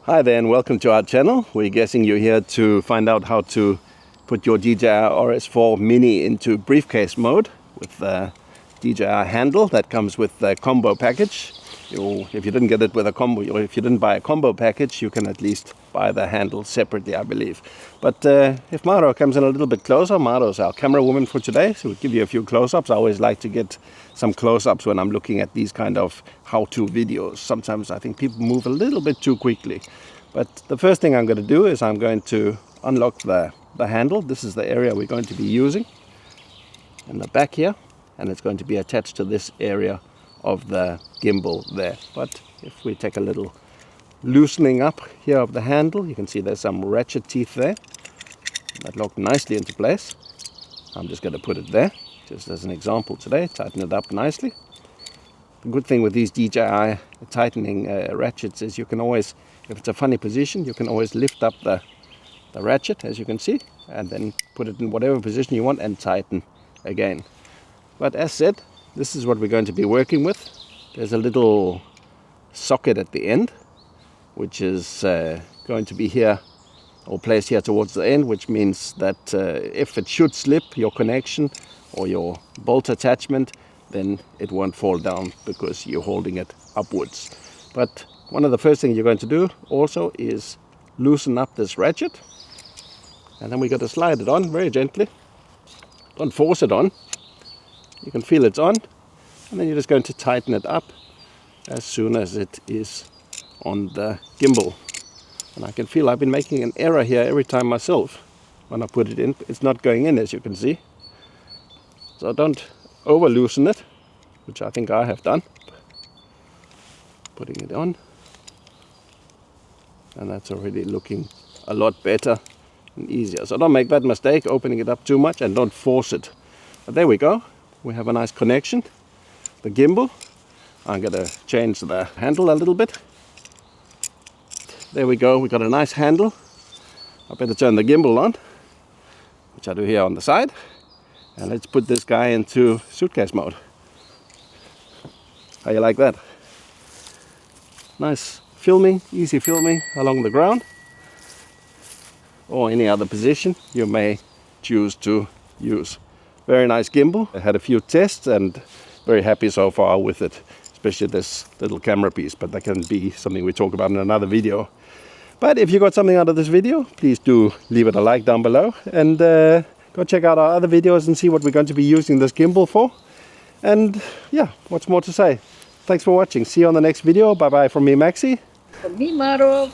Hi there and welcome to our channel. We're guessing you're here to find out how to put your DJI RS4 MINI into briefcase mode with the DJI Handle that comes with the combo package. If you didn't get it with a combo, or if you didn't buy a combo package, you can at least buy the handle separately, I believe. But if Maro comes in a little bit closer, Maro's our camera woman for today, so we'll give you a few close-ups. I always like to get some close-ups when I'm looking at these kind of how-to videos. Sometimes I think people move a little bit too quickly. But the first thing I'm going to do is I'm going to unlock the handle. This is the area we're going to be using in the back here, and it's going to be attached to this area of the gimbal there. But if we take a little loosening up here of the handle, you can see there's some ratchet teeth there that lock nicely into place. I'm just going to put it there just as an example today, tighten it up nicely. The good thing with these DJI tightening ratchets is you can always, if it's a funny position, you can always lift up the ratchet, as you can see, and then put it in whatever position you want and tighten again. But as said, this is what we're going to be working with. There's a little socket at the end, which is going to be here or placed here towards the end, which means that if it should slip your connection or your bolt attachment, then it won't fall down because you're holding it upwards. But one of the first things you're going to do also is loosen up this ratchet, and then we got to slide it on very gently. Don't force it on. You can feel it's on, and then you're just going to tighten it up as soon as it is on the gimbal. And I can feel I've been making an error here every time myself. When I put it in, it's not going in, as you can see. So don't over loosen it, which I think I have done. Putting it on, and that's already looking a lot better and easier. So don't make that mistake opening it up too much, and don't force it. But there we go. We have a nice connection. The gimbal, I'm going to change the handle a little bit. There we go, we got a nice handle. I better turn the gimbal on, which I do here on the side. And let's put this guy into suitcase mode. How you like that? Nice filming, easy filming along the ground, or any other position you may choose to use. Very nice gimbal. I had a few tests and very happy so far with it, especially this little camera piece, but that can be something we talk about in another video. But if you got something out of this video, please do leave it a like down below, and go check out our other videos and see what we're going to be using this gimbal for. And yeah, what's more to say? Thanks for watching. See you on the next video. Bye bye from me, Maxi. From me, Maro.